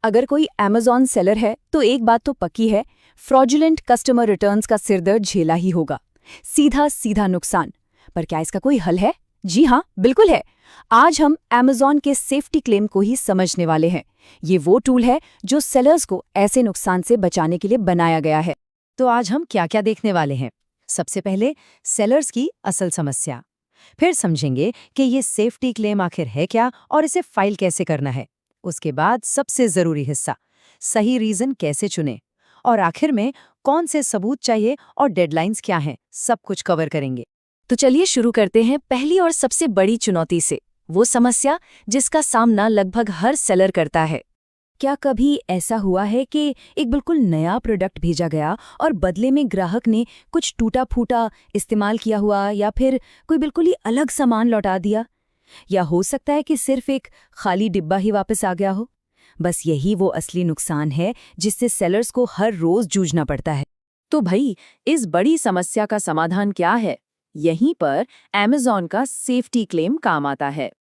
अगर कोई Amazon seller है तो एक बात तो पक्की है, फ्रॉडुलेंट कस्टमर रिटर्न्स का सिरदर्द झेला ही होगा। सीधा सीधा नुकसान। पर क्या इसका कोई हल है? जी हाँ, बिल्कुल है। आज हम Amazon के सेफ्टी क्लेम को ही समझने वाले हैं। ये वो टूल है जो सेलर्स को ऐसे नुकसान से बचाने के लिए बनाया गया है। तो आज हम क्या क्या देखने वाले हैं? सबसे पहले सेलर्स की असल समस्या, फिर समझेंगे कि ये सेफ्टी क्लेम आखिर है क्या और इसे फाइल कैसे करना है। उसके बाद सबसे जरूरी हिस्सा, सही रीजन कैसे चुनें, और आखिर में कौन से सबूत चाहिए और डेडलाइंस क्या हैं, सब कुछ कवर करेंगे। तो चलिए शुरू करते हैं पहली और सबसे बड़ी चुनौती से, वो समस्या जिसका सामना लगभग हर सेलर करता है। क्या कभी ऐसा हुआ है कि एक बिल्कुल नया प्रोडक्ट भेजा गया और बदले में ग्राहक ने कुछ टूटा-फूटा इस्तेमाल किया हुआ या फिर कोई बिल्कुल ही अलग सामान लौटा दिया? या हो सकता है कि सिर्फ एक खाली डिब्बा ही वापस आ गया हो? बस यही वो असली नुकसान है जिससे सेलर्स को हर रोज जूझना पड़ता है। तो भाई, इस बड़ी समस्या का समाधान क्या है? यहीं पर Amazon का सेफ्टी क्लेम काम आता है।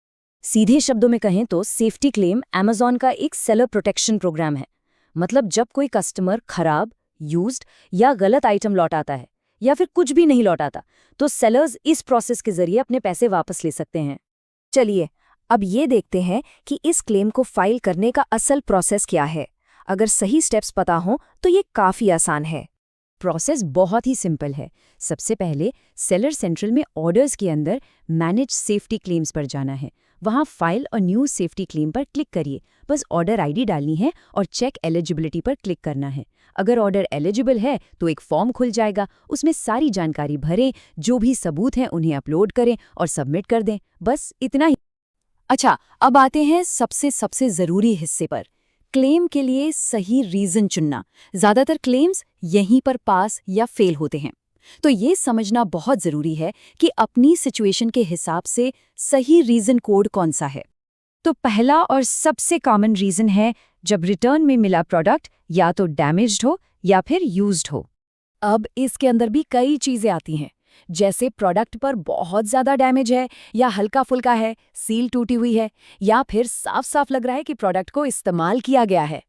सीधे शब्दों में कहें तो सेफ्टी क्लेम Amazon का एक सेलर प्रोटेक्शन प्रोग्राम है। मतलब जब कोई कस्टमर खराब, यूज्ड या गलत आइटम लौटाता है या फिर कुछ भी नहीं लौटाता, तो सेलर्स इस प्रोसेस के जरिए अपने पैसे वापस ले सकते हैं। चलिए, अब ये देखते हैं कि इस क्लेम को फाइल करने का असल प्रोसेस क्या है। अगर सही स्टेप्स पता हों तो ये काफ़ी आसान है। प्रोसेस बहुत ही सिंपल है। सबसे पहले सेलर सेंट्रल में ऑर्डर्स के अंदर मैनेज सेफ्टी क्लेम्स पर जाना है। वहाँ फाइल और न्यू सेफ्टी क्लेम पर क्लिक करिए। बस ऑर्डर आईडी डालनी है और चेक एलिजिबिलिटी पर क्लिक करना है। अगर ऑर्डर एलिजिबल है तो एक फॉर्म खुल जाएगा, उसमें सारी जानकारी भरें, जो भी सबूत हैं उन्हें अपलोड करें और सबमिट कर दें। बस इतना ही। अच्छा, अब आते हैं सबसे ज़रूरी हिस्से पर, क्लेम के लिए सही रीज़न चुनना। ज़्यादातर क्लेम्स यहीं पर पास या फेल होते हैं, तो ये समझना बहुत ज़रूरी है कि अपनी सिचुएशन के हिसाब से सही रीज़न कोड कौन सा है। तो पहला और सबसे कॉमन रीज़न है जब रिटर्न में मिला प्रोडक्ट या तो डैमेज्ड हो या फिर यूज्ड हो। अब इसके अंदर भी कई चीज़ें आती हैं, जैसे प्रोडक्ट पर बहुत ज़्यादा डैमेज है या हल्का फुल्का है, सील टूटी हुई है, या फिर साफ साफ लग रहा है कि प्रोडक्ट को इस्तेमाल किया गया है।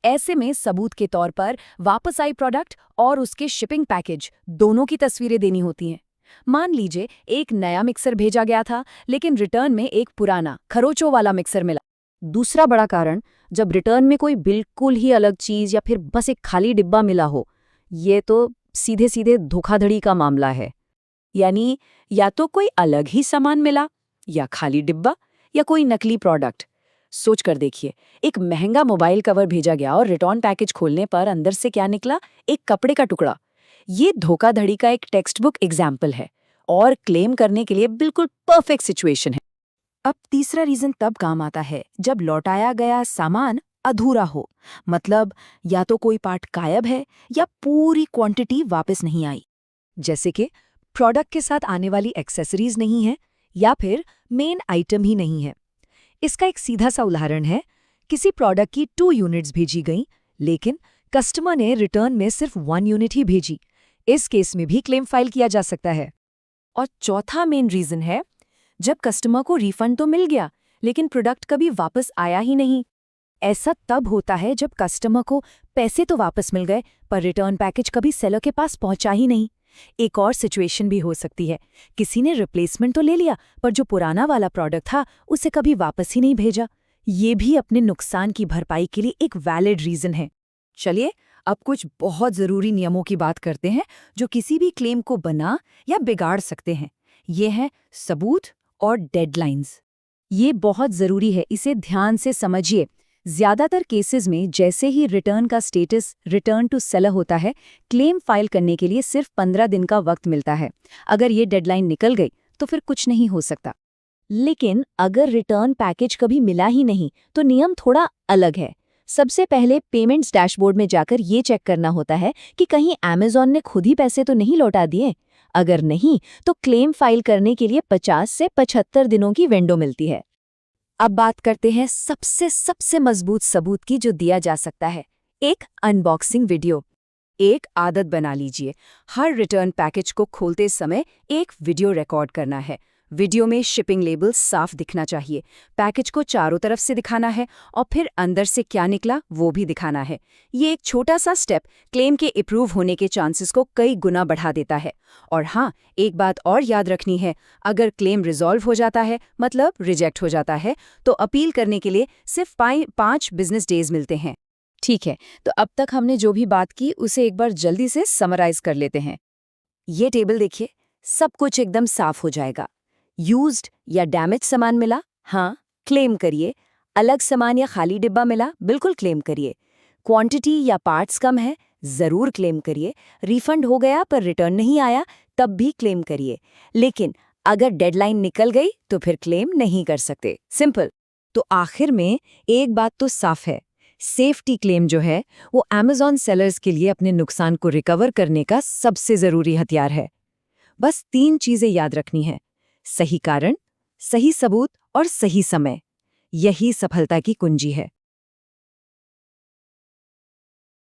ऐसे में सबूत के तौर पर वापस आई प्रोडक्ट और उसके शिपिंग पैकेज दोनों की तस्वीरें देनी होती हैं। मान लीजिए एक नया मिक्सर भेजा गया था, लेकिन रिटर्न में एक पुराना खरोचों वाला मिक्सर मिला। दूसरा बड़ा कारण, जब रिटर्न में कोई बिल्कुल ही अलग चीज़ या फिर बस एक खाली डिब्बा मिला हो। ये तो सीधे सीधे धोखाधड़ी का मामला है। यानी या तो कोई अलग ही सामान मिला, या खाली डिब्बा, या कोई नकली प्रोडक्ट। सोच कर देखिए, एक महंगा मोबाइल कवर भेजा गया और रिटर्न पैकेज खोलने पर अंदर से क्या निकला? एक कपड़े का टुकड़ा। ये धोखाधड़ी का एक टेक्स्ट बुक एग्जाम्पल है और क्लेम करने के लिए बिल्कुल परफेक्ट सिचुएशन है। अब तीसरा रीजन तब काम आता है जब लौटाया गया सामान अधूरा हो। मतलब या तो कोई पार्ट गायब है या पूरी क्वांटिटी वापस नहीं आई। जैसे कि प्रोडक्ट के साथ आने वाली एक्सेसरीज नहीं है या फिर मेन आइटम ही नहीं है। इसका एक सीधा सा उदाहरण है, किसी प्रोडक्ट की 2 यूनिट्स भेजी गई, लेकिन कस्टमर ने रिटर्न में सिर्फ 1 यूनिट ही भेजी। इस केस में भी क्लेम फाइल किया जा सकता है। और चौथा मेन रीजन है जब कस्टमर को रिफंड तो मिल गया, लेकिन प्रोडक्ट कभी वापस आया ही नहीं। ऐसा तब होता है जब कस्टमर को पैसे तो वापस मिल गए, पर रिटर्न पैकेज कभी सेलर के पास पहुंचा ही नहीं। एक और सिचुएशन भी हो सकती है, किसी ने रिप्लेसमेंट तो ले लिया, पर जो पुराना वाला प्रोडक्ट था उसे कभी वापस ही नहीं भेजा। ये भी अपने नुकसान की भरपाई के लिए एक वैलिड रीजन है। चलिए, अब कुछ बहुत ज़रूरी नियमों की बात करते हैं जो किसी भी क्लेम को बना या बिगाड़ सकते हैं। ये हैं सबूत और डेडलाइंस। ये बहुत ज़रूरी है, इसे ध्यान से समझिए। ज़्यादातर केसेस में जैसे ही रिटर्न का स्टेटस रिटर्न टू सेलर होता है, क्लेम फाइल करने के लिए सिर्फ 15 दिन का वक्त मिलता है। अगर ये डेडलाइन निकल गई तो फिर कुछ नहीं हो सकता। लेकिन अगर रिटर्न पैकेज कभी मिला ही नहीं तो नियम थोड़ा अलग है। सबसे पहले पेमेंट्स डैशबोर्ड में जाकर ये चेक करना होता है कि कहीं Amazon ने खुद ही पैसे तो नहीं लौटा दिए। अगर नहीं, तो क्लेम फाइल करने के लिए 50 से 75 दिनों की विंडो मिलती है। अब बात करते हैं सबसे मजबूत सबूत की जो दिया जा सकता है, एक अनबॉक्सिंग वीडियो। एक आदत बना लीजिए, हर रिटर्न पैकेज को खोलते समय एक वीडियो रिकॉर्ड करना है। वीडियो में शिपिंग लेबल साफ दिखना चाहिए, पैकेज को चारों तरफ से दिखाना है और फिर अंदर से क्या निकला वो भी दिखाना है। ये एक छोटा सा स्टेप क्लेम के अप्रूव होने के चांसेस को कई गुना बढ़ा देता है। और हाँ, एक बात और याद रखनी है, अगर क्लेम रिजॉल्व हो जाता है, मतलब रिजेक्ट हो जाता है, तो अपील करने के लिए सिर्फ 5 बिजनेस डेज मिलते हैं। ठीक है, तो अब तक हमने जो भी बात की उसे एक बार जल्दी से समराइज कर लेते हैं। ये टेबल देखिए, सब कुछ एकदम साफ हो जाएगा। यूज्ड या डैमेज सामान मिला, हाँ, क्लेम करिए। अलग सामान या खाली डिब्बा मिला, बिल्कुल क्लेम करिए। क्वांटिटी या पार्ट्स कम है, जरूर क्लेम करिए। रिफंड हो गया पर रिटर्न नहीं आया, तब भी क्लेम करिए। लेकिन अगर डेडलाइन निकल गई तो फिर क्लेम नहीं कर सकते। सिंपल। तो आखिर में एक बात तो साफ है, सेफ्टी क्लेम जो है वो Amazon सेलर्स के लिए अपने नुकसान को रिकवर करने का सबसे जरूरी हथियार है। बस 3 चीजें याद रखनी है: सही कारण, सही सबूत और सही समय। यही सफलता की कुंजी है।